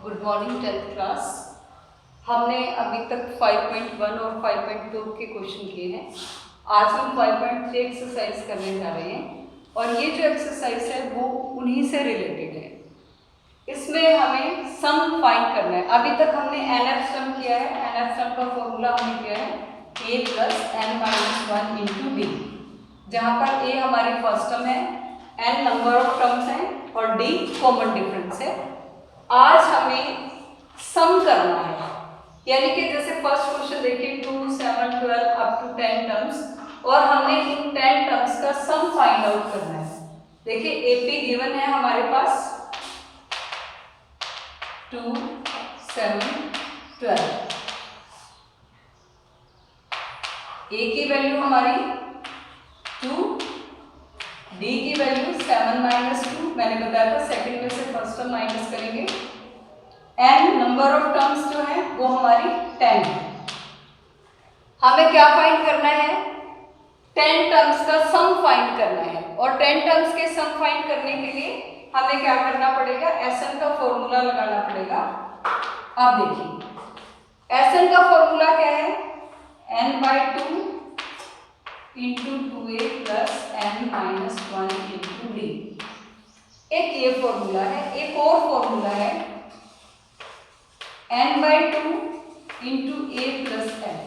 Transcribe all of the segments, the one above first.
Good morning 10th class. हमने अभी तक 5.1 और 5.2 के क्वेश्चन किए हैं। आज हम 5.3 एक्सरसाइज करने जा रहे हैं और ये जो एक्सरसाइज है वो उन्हीं से रिलेटेड है। इसमें हमें सम फाइंड करना है। अभी तक हमने एनएफ सम किया है। एनएफ सम का फॉर्मूला हमने किया है a plus n minus 1 into d, जहाँ पर a हमारी फर्स्ट टर्म है, n नंबर ऑफ टर्म्स हैं और d कॉमन डिफरेंस है। आज हमें सम करना है, यानी कि जैसे फर्स्ट क्वेश्चन देखिए 2, 7, 12 अप टू 10 टर्म्स और हमने इन 10 टर्म्स का सम फाइंड आउट करना है। देखिए एपी गिवन है हमारे पास 2, 7, 12। ए की वैल्यू हमारी 2, डी की वैल्यू 7 माइनस 2, मैंने बताया था सेकंड में से फर्स्ट टर्म माइनस करेंगे। एन नंबर ऑफ टर्म्स जो है वो हमारी 10 है। हमें क्या फाइंड करना है? 10 टर्म्स का सम फाइंड करना है और 10 टर्म्स के सम फाइंड करने के लिए हमें क्या करना पड़ेगा? एसएन का फॉर्मूला लगाना पड़ेगा। अब देखिए एसएन का फॉर्मूला क्या है? n/2 into 2a plus n minus 1 into D. एक ये फॉर्मूला है। एक और फॉर्मूला है n/2 into a plus n।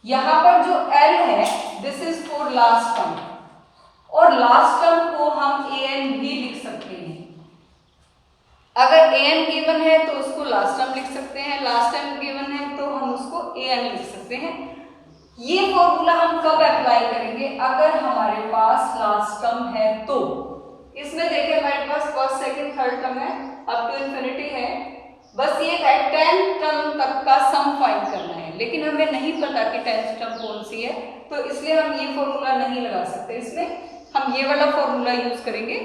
यहां पर जो l है this is for last term और लास्ट टर्म को हम an भी लिख सकते हैं। अगर an गिवन है तो उसको लास्ट टर्म लिख सकते हैं, लास्ट टर्म गिवन है तो हम उसको an लिख सकते हैं। ये फॉर्मूला हम कब अप्लाई करेंगे? अगर हमारे पास लास्ट टर्म है तो। इसमें देखिए हमारे पास फर्स्ट सेकंड थर्ड टर्म है, अप टू इन्फिनिटी है। बस ये है 10 टर्म तक का सम फाइंड करना है, लेकिन हमें नहीं पता कि 10th टर्म कौन सी है, तो इसलिए हम ये फॉर्मूला नहीं लगा सकते। इसमें हम ये वाला फॉर्मूला यूज करेंगे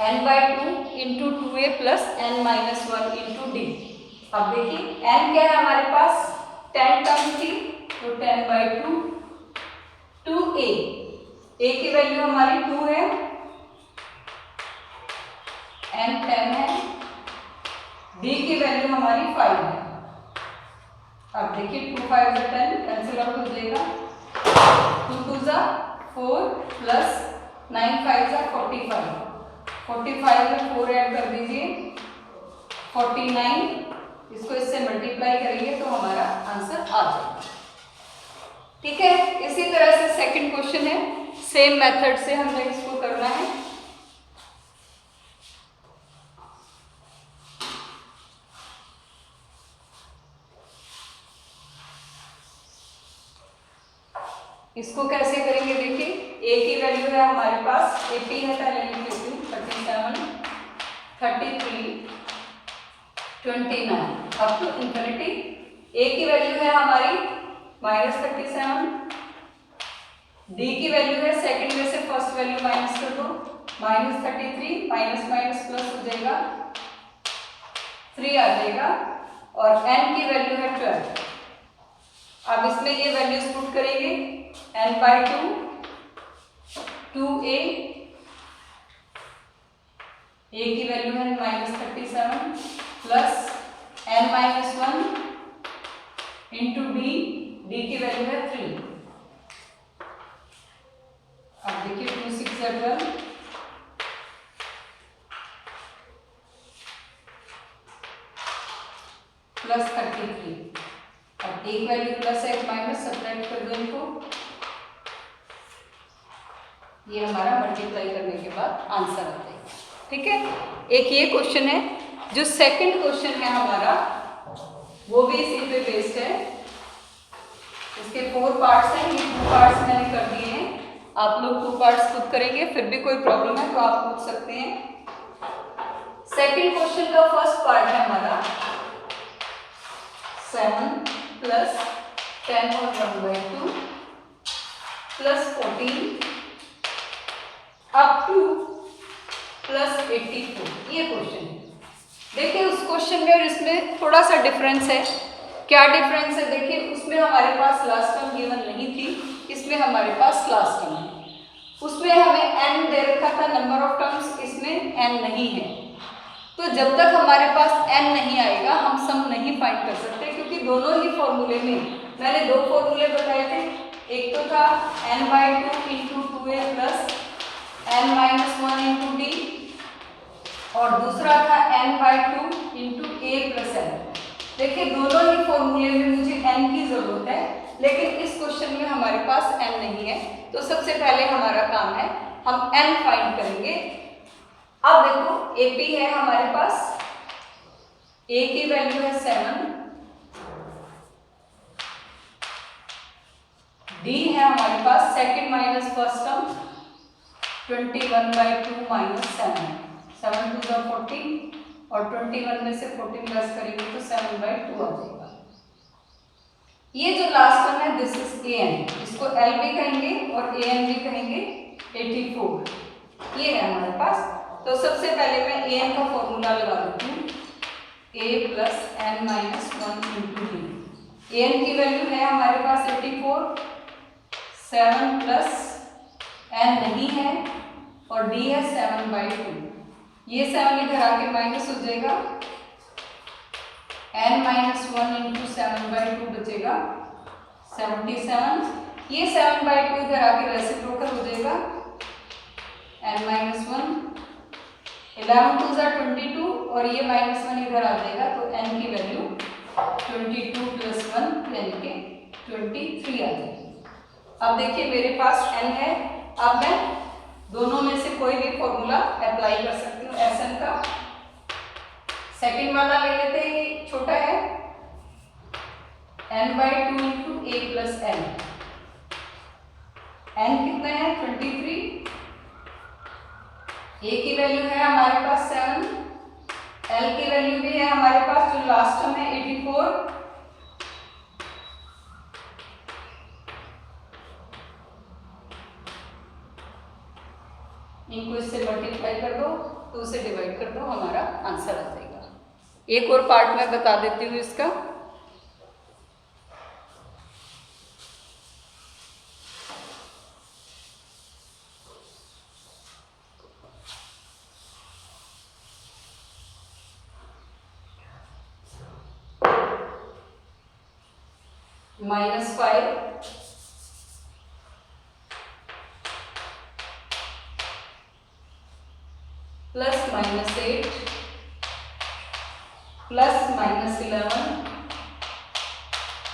n/2 into 2a plus n minus 1 into D. अब देखिए n क्या है हमारे पास? 10 टर्म थी तो 10/2 2a, a की वैल्यू हमारी 2 है, n 10 है, d की वैल्यू हमारी 5 है। अब देखिए 2 5 10 कैंसिल आउट हो जाएगा, 2 2 4 प्लस 9 5 45, 45 में 4 ऐड कर दीजिए 49। इसको इससे मल्टीप्लाई करेंगे तो हमारा आंसर आ जाएगा। ठीक है, इसी तरह से सेकंड क्वेश्चन है, सेम मेथड से हमने इसको करना है। इसको कैसे करेंगे? देखिए a की वैल्यू है हमारे पास, एपी है, पहले लिख लेती हूँ 37, 33, 29 अप टू इन्फिनिटी। a की वैल्यू है हमारी -37, d की वैल्यू है सेकंड में से फर्स्ट वैल्यू माइनस कर दो, -33 माइनस माइनस प्लस हो जाएगा 3 आ जाएगा और n की वैल्यू है 12। अब इसमें ये वैल्यूज पुट करेंगे n/2 2a, a की वैल्यू है -37 plus n minus 1 into D, D की वैल्यू है 3। अब देखिए 2 6 12 प्लस 33। अब एक वैल्यू प्लस एक माइनस सब्ट्रैक्ट कर दो इनको, ये हमारा मल्टीप्लाई करने के बाद आंसर आता है। ठीक है, एक ये क्वेश्चन है। जो सेकंड क्वेश्चन है हमारा वो भी इसी पे बेस्ड है। इसके 4 पार्ट्स हैं, ये 2 पार्ट्स मैंने कर दिए हैं। आप लोग 2 पार्ट्स खुद करेंगे, फिर भी कोई प्रॉब्लम है तो आप पूछ सकते हैं। सेकंड क्वेश्चन का फर्स्ट पार्ट है हमारा 7 प्लस 10 और 1/2 प्लस 14 अप टू प्लस 84। ये क्वेश्चन है। देखिए उस क्वेश्चन में और इसमें थोड़ा सा डिफरेंस है। क्या डिफरेंस है? देखिए उसमें हमारे पास लास्ट टर्म गिवन नहीं थी, इसमें हमारे पास लास्ट टर्म है। उसमें हमें n दे रखा था नंबर ऑफ टर्म्स, इसमें n नहीं है। तो जब तक हमारे पास n नहीं आएगा हम सम नहीं फाइंड कर सकते, क्योंकि दोनों ही फॉर्मूले में मैंने दो फॉर्मूले बताए थे। एक तो था n/2 into 2a plus n-1 into d, और दूसरा था n/2 into a plus n। देखिए दोनों ही फॉर्मूले में मुझे n की जरूरत है, लेकिन इस क्वेश्चन में हमारे पास n नहीं है। तो सबसे पहले हमारा काम है हम n फाइंड करेंगे। अब देखो AP है हमारे पास, a की वैल्यू है 7, d है हमारे पास second minus first term 21/2 minus 7 2 14, और 21 में से 14 प्लस करेंगे तो 7/2 आ जाएगा। ये जो लास्ट टर्म है दिस इज an, इसको l भी कहेंगे और an भी कहेंगे 84, ये है हमारे पास। तो सबसे पहले मैं an का फॉर्मूला लगा देती हूँ, a plus n-1 into d। an की वैल्यू है हमारे पास 84, 7 प्लस n नहीं है और d है 7/2। ये 7 इधर आके माइनस हो जाएगा, n-1 इंटू 7/2 बचेगा 77। ये 7/2 इधर आके रेसिप्रोकल हो जाएगा, n-1 11 2 ज़ा 22, और ये -1 इधर आ जाएगा, तो n की वैल्यू 22 प्लस 1 यानी कि 23 आ जाएगी। अब देखिए मेरे पास n है, अब मैं दोनों में से कोई भी फॉर्मूला अप्लाई कर सकती हूँ Sn का। सेकंड वाला ले लेते हैं, ये छोटा है n/2 into a plus n। n कितना है 23, a की वैल्यू है हमारे पास 7, l की वैल्यू भी है हमारे पास जो लास्ट टर्म है 84, इनको इससे मल्टीप्लाई कर दो तो उसे डिवाइड कर दो, हमारा आंसर आ जाएगा। एक और पार्ट मैं बता देती हूँ इसका। -5 plus -8 plus -11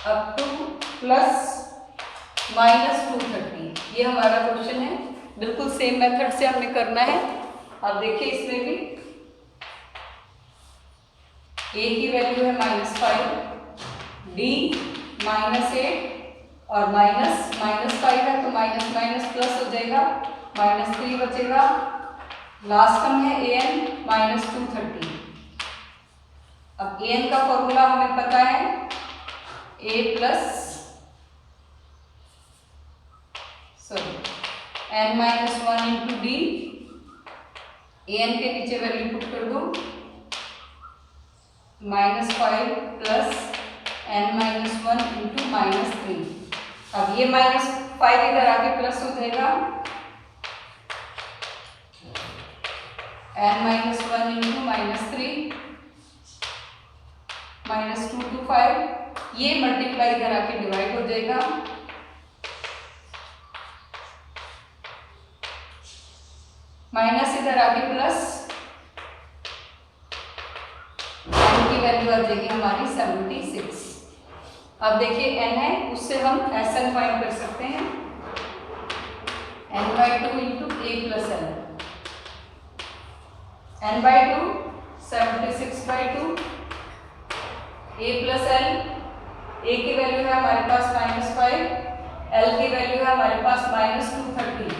up two plus -230। ये हमारा क्वेश्चन है, बिल्कुल सेम मेथड से हमने करना है। अब देखिए इसमें भी a की वैल्यू है -5, d -8 और -5 है तो माइनस प्लस हो जाएगा, -3 बचेगा। लास्ट टर्म है an -230। अब an का फॉर्मूला हमें पता है a plus n-1 into d। an के नीचे वैल्यू पुट कर दो, -5 प्लस n-1 इंटू -3। अब ये -5 इधर आके प्लस हो जाएगा, n-1 इंटू -3 -2 to 5। ये मल्टीप्लाई इधर आके डिवाइड हो जाएगा, माइनस इधर आके प्लस, n की वैल्यू आ जाएगी हमारी 76। अब देखिए n है, उससे हम Sn फाइंड कर सकते हैं, n/2 into a plus n। n/2 76/2, a plus l, a की वैल्यू है हमारे पास -5, l की वैल्यू है हमारे पास -230।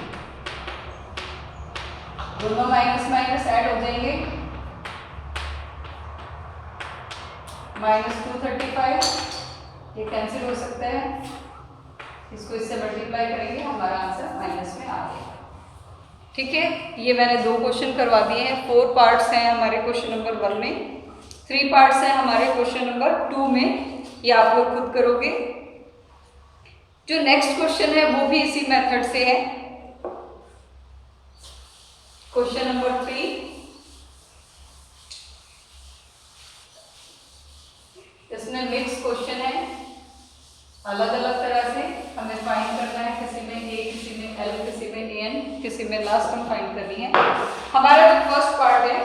दोनों माइनस ऐड हो जाएंगे, -235, ये कैंसिल हो सकता है, इसको इससे मल्टीप्लाई करेंगे, हमारा आंसर माइनस में आ जाएगा। ठीक है, ये मैंने 2 क्वेश्चन करवा दिए हैं। 4 पार्ट्स हैं हमारे क्वेश्चन नंबर 1 में, 3 पार्ट्स हैं हमारे क्वेश्चन नंबर 2 में। ये आप लोग खुद करोगे। जो नेक्स्ट क्वेश्चन है वो भी इसी मेथड से है। क्वेश्चन नंबर 3, इसमें मिक्स क्वेश्चन है, अलग अलग तरह से हमें फाइंड करना है, किसी में ए, किसी में एल, किसी में एन, किसी में लास्ट टर्म फाइंड करनी है। हमारा जो फर्स्ट पार्ट है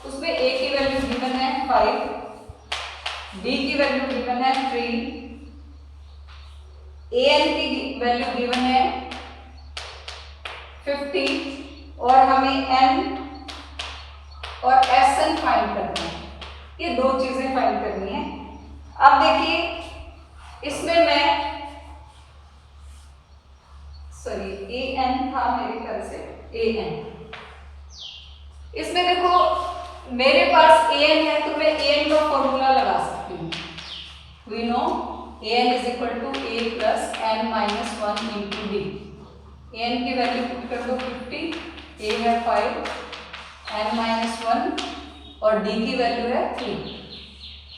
उसमें ए की वैल्यू गिवन है 5, बी की वैल्यू गिवन है 3, ए एन की वैल्यू गिवन है 50 और हमें एन और एस एन फाइंड करना है। ये दो चीजें फाइंड करनी है। अब देखिए इसमें मैं ए एन था मेरे ख्याल से, ए एन, इसमें देखो मेरे पास ए एन है तो मैं ए एन का फॉर्मूला लगा सकती हूँ। We know a n is equal to a plus n minus 1 into d. A n की वैल्यू पुट कर दो 50, ए है 5, एन माइनस 1 और डी की वैल्यू है 3।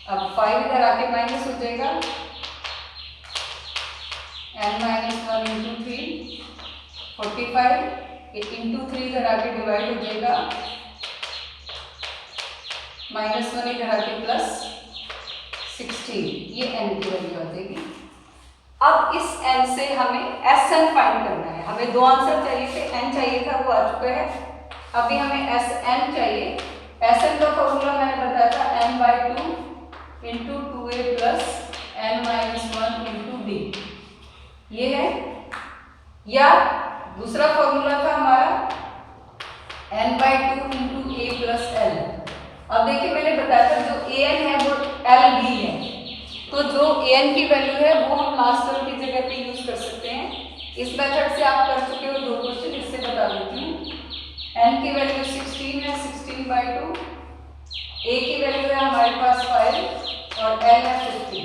अब 5 इधर आके माइनस हो जाएगा, n माइनस 1 इंटू 3 45, इंटू 3 इधर आके डिवाइड हो जाएगा, माइनस 1 इधर आके प्लस 16, ये n की वैल्यू आ जाएगी। अब इस n से हमें Sn फाइंड करना है। हमें दो आंसर चाहिए थे, n चाहिए था वो आ चुका है, अभी हमें Sn चाहिए। Sn का फॉर्मूला मैंने बताया था n/2 into 2a plus n minus 1 into D, ये है। या दूसरा फॉर्मूला था हमारा n/2 into a plus l। अब देखिए मैंने बताया था जो a n है वो l भी है, तो जो a n की वैल्यू है वो हम लास्ट टर्म की जगह पे यूज कर सकते हैं। इस मेथड से आप कर चुके हो दो क्वेश्चन, इससे बता देती हूँ। n की वैल्यू 16 है, 16/2, a की वैल्यू है हमारे पास 5 और l है 50,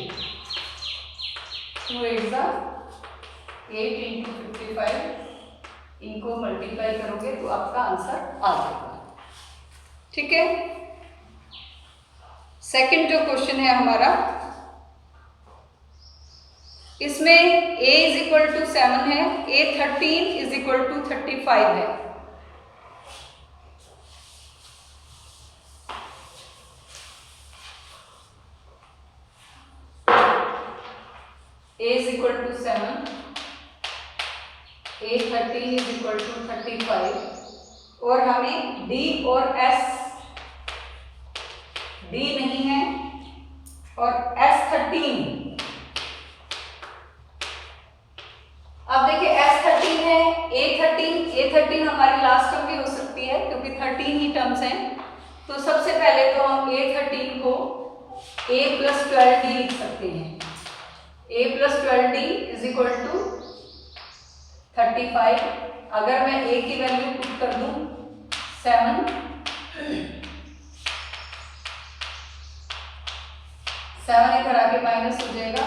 2 8 8 इंटू 55, इनको मल्टीप्लाई करोगे तो आपका आंसर आ जाएगा। ठीक है। सेकंड जो क्वेश्चन है हमारा, इसमें a इज इक्वल टू 7 है, a 13 इज इक्वल टू 35 है। a is equal to 7, a 13 is equal to 35 और हमें d और s, d नहीं है और s 13। अब देखिए s 13 है, a 13 हमारी लास्ट टर्म भी हो सकती है क्योंकि 13 ही टर्म्स हैं। तो सबसे पहले तो हम a 13 को a प्लस 12d लिख सकते हैं। a plus 12d is equal to 35। अगर मैं a की वैल्यू पुट कर दूं 7, 7 इधर आके माइनस हो जाएगा,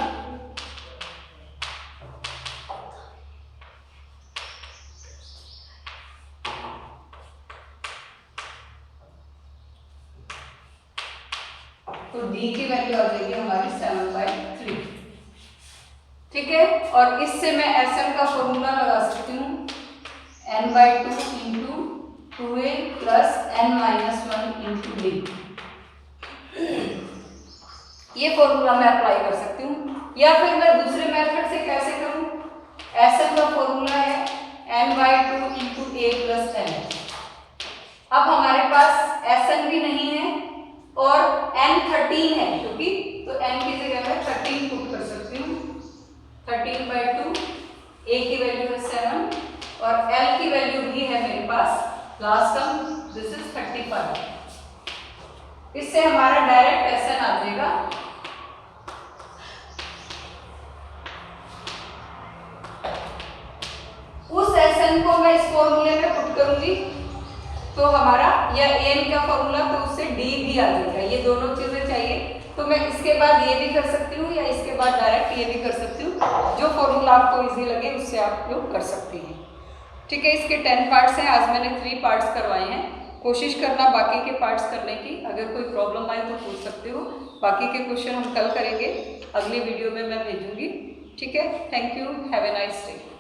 तो d की वैल्यू आ जाएगी हमारी 7/3। ठीक है। और इससे मैं Sn का फॉर्मूला लगा सकती हूँ n/2 into 2a plus n minus 1 into D. ये फॉर्मूला मैं अप्लाई कर सकती हूँ। या फिर मैं दूसरे मेथड से कैसे करूँ, Sn का फॉर्मूला है n/2 into a plus n। अब हमारे पास Sn भी नहीं है और n 13 है क्योंकि, तो n की जगह मैं 13 पुट कर सकती हूँ। 13/2, a की वैल्यू है 7 और l की वैल्यू भी है मेरे पास लास्ट टर्म, दिस इज 35। इससे हमारा डायरेक्ट Sn आ जाएगा। उस Sn को मैं इस फॉर्मूले में पुट करूंगी तो हमारा या an का फॉर्मूला, तो उससे d भी आ जाएगा। ये दोनों चीजें चाहिए, तो मैं इसके बाद ये भी कर सकती हूँ या इसके बाद डायरेक्ट ये भी कर सकती हूँ। जो फॉर्मूला आपको इजी लगे उससे आप लोग कर सकती हैं। ठीक है। इसके 10 पार्ट्स हैं, आज मैंने 3 पार्ट्स करवाए हैं। कोशिश करना बाकी के पार्ट्स करने की। अगर कोई प्रॉब्लम आए तो पूछ सकते हो। बाकी के क्वेश्चन हम कल करेंगे, अगली वीडियो में मैं भेजूंगी। ठीक है। Thank you, have a nice day.